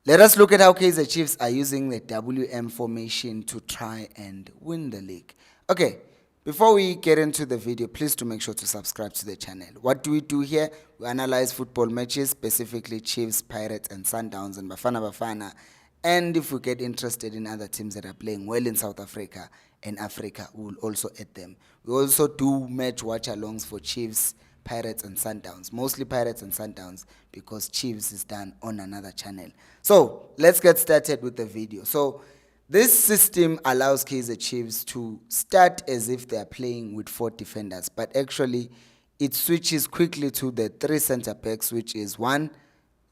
Let us look at how Kaizer Chiefs are using the WM formation to try and win the league. Okay, before we get into the video, please do make sure to subscribe to the channel. What do we do here? We analyze football matches, specifically Chiefs, Pirates, and Sundowns, and Bafana Bafana. And if we get interested in other teams that are playing well in South Africa and Africa, we will also add them. We also do match watch-alongs for Chiefs, Pirates and Sundowns, mostly Pirates and Sundowns, because Chiefs is done on another channel. So let's get started with the video. So this system allows Kaizer Chiefs to start as if they are playing with 4 defenders, but actually it switches quickly to the 3 center backs, which is 1,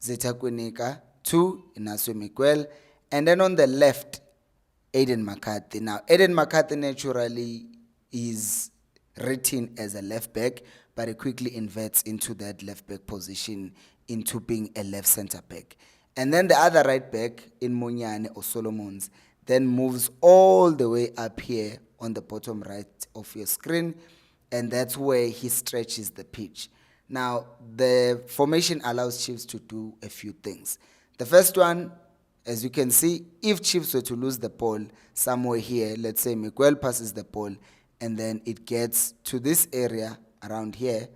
Zeta Kwinika, 2, Inacio Miguel, and then on the left, Aiden McCarthy. Now, Aiden McCarthy naturally is written as a left back, but it quickly inverts into that left back position into being a left center back. And then the other right back in Munyane or Solomons then moves all the way up here on the bottom right of your screen, and that's where he stretches the pitch. Now, the formation allows Chiefs to do a few things. The first one, as you can see, if Chiefs were to lose the ball somewhere here, let's say Miguel passes the ball, and then it gets to this area around here,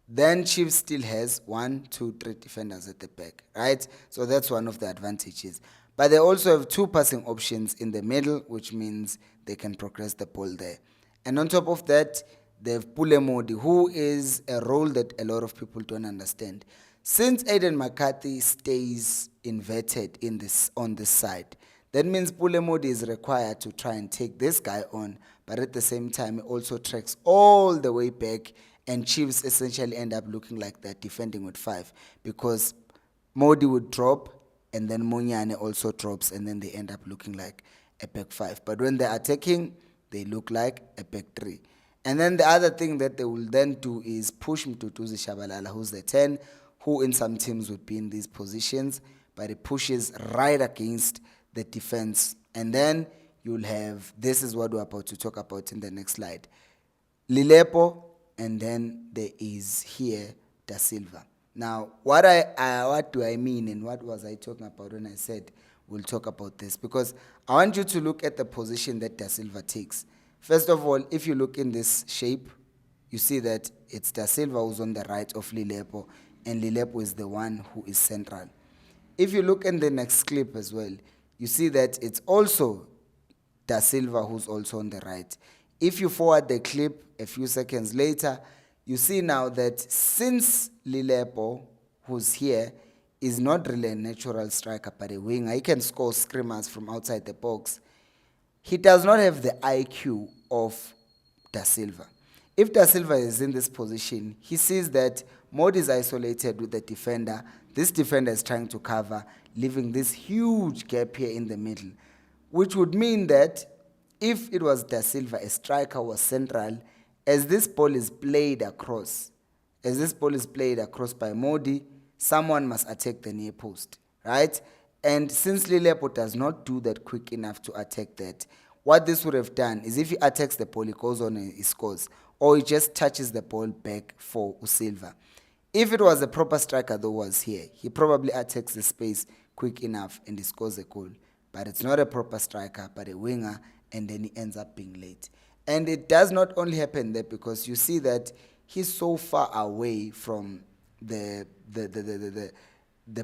then Chiefs still has 1, 2, 3 defenders at the back, right? So that's one of the advantages. But they also have 2 passing options in the middle, which means they can progress the ball there. And on top of that, they have Pule Modi, who is a role that a lot of people don't understand. Since Aiden McCarthy stays inverted on this side, that means Pule Modi is required to try and take this guy on, but at the same time, he also tracks all the way back, and Chiefs essentially end up looking like they're defending with 5, because Modi would drop, and then Munyane also drops, and then they end up looking like a back 5. But when they're attacking, they look like a back 3. And then the other thing that they will then do is push Mtutuzi Shabalala, who's the 10, who in some teams would be in these positions, but it pushes right against the defense. And then you'll have, this is what we're about to talk about in the next slide, Lilepo, and then there is here Da Silva. Now, what do I mean, and what was I talking about when I said we'll talk about this? Because I want you to look at the position that Da Silva takes. First of all, if you look in this shape, you see that it's Da Silva who's on the right of Lilepo, and Lilepo is the one who is central. If you look in the next clip as well, you see that it's also Da Silva who's also on the right. If you forward the clip a few seconds later, you see now that since Lilepo, who's here, is not really a natural striker but a winger, he can score screamers from outside the box, he does not have the IQ of Da Silva. If Da Silva is in this position, he sees that Modi is isolated with the defender. This defender is trying to cover, leaving this huge gap here in the middle, which would mean that if it was Da Silva, a striker was central, as this ball is played across by Modi, someone must attack the near post, right? And since Lilepo does not do that quick enough to attack that, what this would have done is if he attacks the ball, he goes on and he scores, or he just touches the ball back for Usilva. If it was a proper striker though was here, he probably attacks the space quick enough and he scores a goal. But it's not a proper striker, but a winger, and then he ends up being late. And it does not only happen there, because you see that he's so far away from the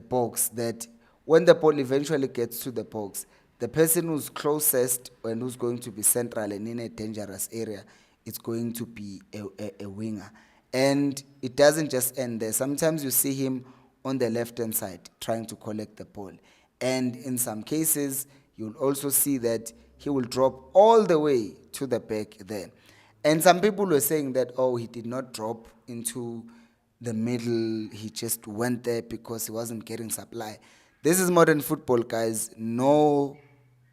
box that when the ball eventually gets to the box, the person who's closest and who's going to be central and in a dangerous area, it's going to be a winger. And it doesn't just end there. Sometimes you see him on the left-hand side trying to collect the ball. And in some cases, you'll also see that he will drop all the way to the back there. And some people were saying that, oh, he did not drop into the middle, he just went there because he wasn't getting supply. This is modern football, guys. No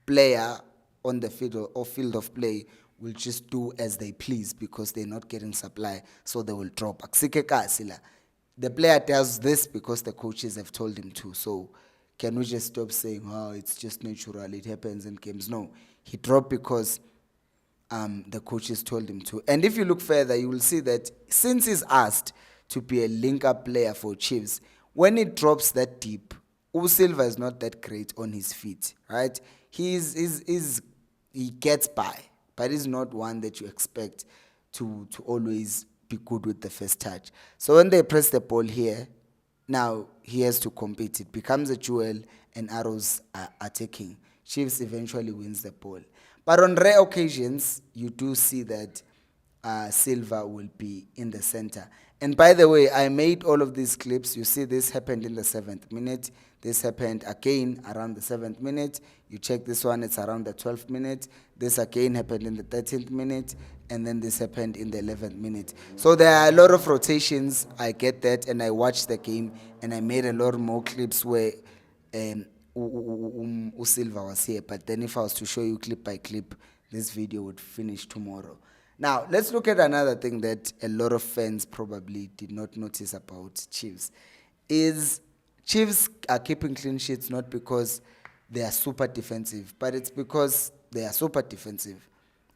player on the field or field of play will just do as they please because they're not getting supply, so they will drop. The player does this because the coaches have told him to. So can we just stop saying, oh, it's just natural, it happens in games? No, he dropped because the coaches told him to. And if you look further, you will see that since he's asked to be a link-up player for Chiefs, when he drops that deep, Silva is not that great on his feet, right? He gets by, but he's not one that you expect to always be good with the first touch. So when they press the ball here, now he has to compete. It becomes a duel, and arrows are attacking. Chiefs eventually wins the ball. But on rare occasions, you do see that Silva will be in the center. And by the way, I made all of these clips. You see this happened in the 7th minute. This happened again around the 7th minute. You check this one, it's around the 12th minute. This again happened in the 13th minute. And then this happened in the 11th minute. So there are a lot of rotations. I get that. And I watched the game. And I made a lot more clips where Silva was here. But then if I was to show you clip by clip, this video would finish tomorrow. Now, let's look at another thing that a lot of fans probably did not notice about Chiefs. Is Chiefs are keeping clean sheets not because they are super defensive, but it's because they are super defensive.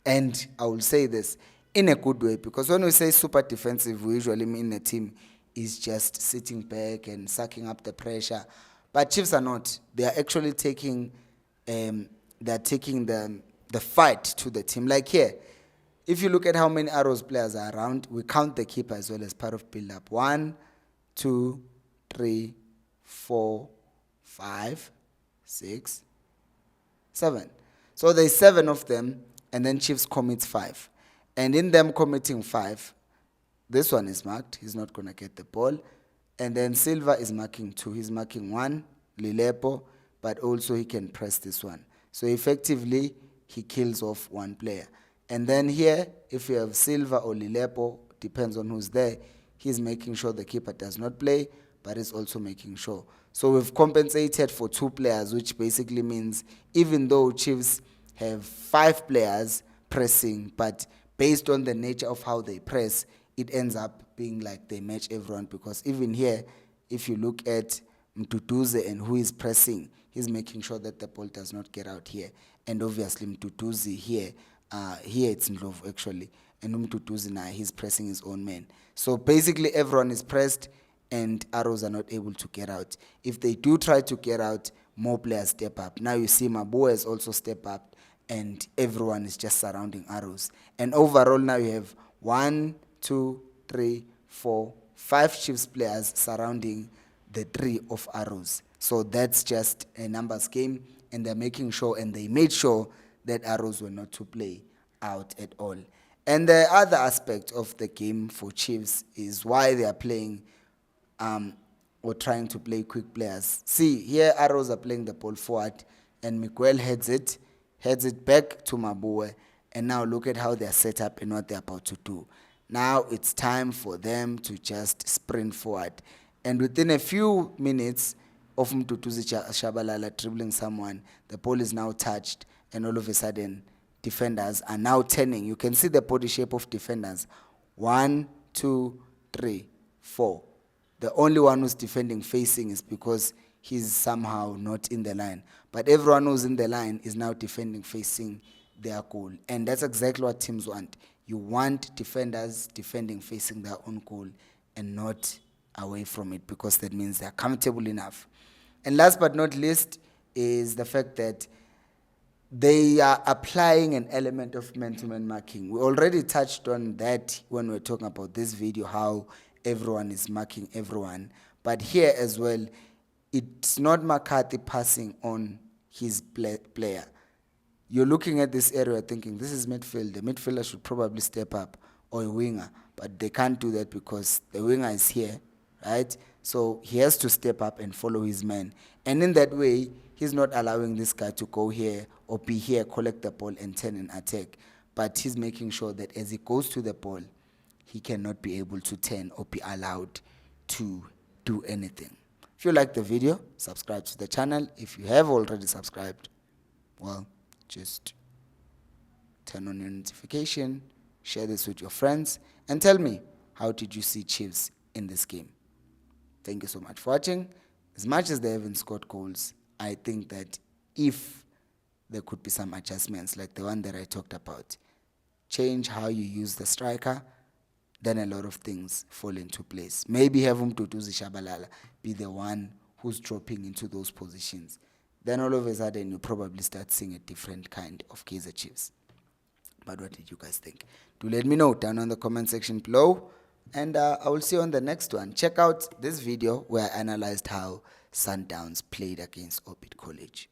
And I will say this in a good way, because when we say super defensive, we usually mean a team is just sitting back and sucking up the pressure. But Chiefs are not. They are actually taking the fight to the team. Like here, if you look at how many arrows players are around, we count the keeper as well as part of build-up. 1, 2, 3, 4, 5, 6, 7. So there's 7 of them, and then Chiefs commits 5. And in them committing 5, this one is marked. He's not going to get the ball. And then Silva is marking 2. He's marking 1, Lilepo, but also he can press this one. So effectively, he kills off 1 player. And then here, if you have Silva or Lilepo, depends on who's there, he's making sure the keeper does not play, but he's also making sure. So we've compensated for 2 players, which basically means even though Chiefs have 5 players pressing, but based on the nature of how they press, it ends up being like they match everyone, because even here, if you look at Mduduze and who is pressing, he's making sure that the ball does not get out here. And obviously Mduduze here it's Ndlovu actually, and Mduduze now he's pressing his own man. So basically everyone is pressed and arrows are not able to get out. If they do try to get out, more players step up. Now you see Mabua has also stepped up, and everyone is just surrounding arrows. And overall now you have 1, 2, 3, 4, 5 Chiefs players surrounding the 3 of arrows. So that's just a numbers game, and they're making sure, and they made sure that arrows were not to play out at all. And the other aspect of the game for Chiefs is why they are playing or trying to play quick players. See, here arrows are playing the ball forward, and Miguel heads it back to Mabue, and now look at how they're set up and what they're about to do. Now it's time for them to just sprint forward. And within a few minutes of Mduduzi Shabalala dribbling someone, the ball is now touched, and all of a sudden, defenders are now turning. You can see the body shape of defenders. 1, 2, 3, 4. The only one who's defending facing is because he's somehow not in the line. But everyone who's in the line is now defending facing their goal. And that's exactly what teams want. You want defenders defending facing their own goal and not away from it, because that means they're comfortable enough. And last but not least is the fact that they are applying an element of man-to-man marking. We already touched on that when we were talking about this video, how everyone is marking everyone. But here as well, it's not McCarthy passing on his player. You're looking at this area thinking, this is midfield. The midfielder should probably step up, or a winger. But they can't do that because the winger is here, right? So he has to step up and follow his man. And in that way, he's not allowing this guy to go here or be here, collect the ball, and turn and attack. But he's making sure that as he goes to the ball, he cannot be able to turn or be allowed to do anything. If you like the video, subscribe to the channel. If you have already subscribed, well, just turn on your notification, share this with your friends, and tell me, how did you see Chiefs in this game? Thank you so much for watching. As much as they haven't scored goals, I think that if there could be some adjustments like the one that I talked about, change how you use the striker, then a lot of things fall into place. Maybe have Mduduzi Shabalala be the one who's dropping into those positions, then all of a sudden you probably start seeing a different kind of Kaizer Chiefs. But what did you guys think? Do let me know down on the comment section below, and I will see you on the next one. Check out this video where I analyzed how Sundowns played against Orbit College.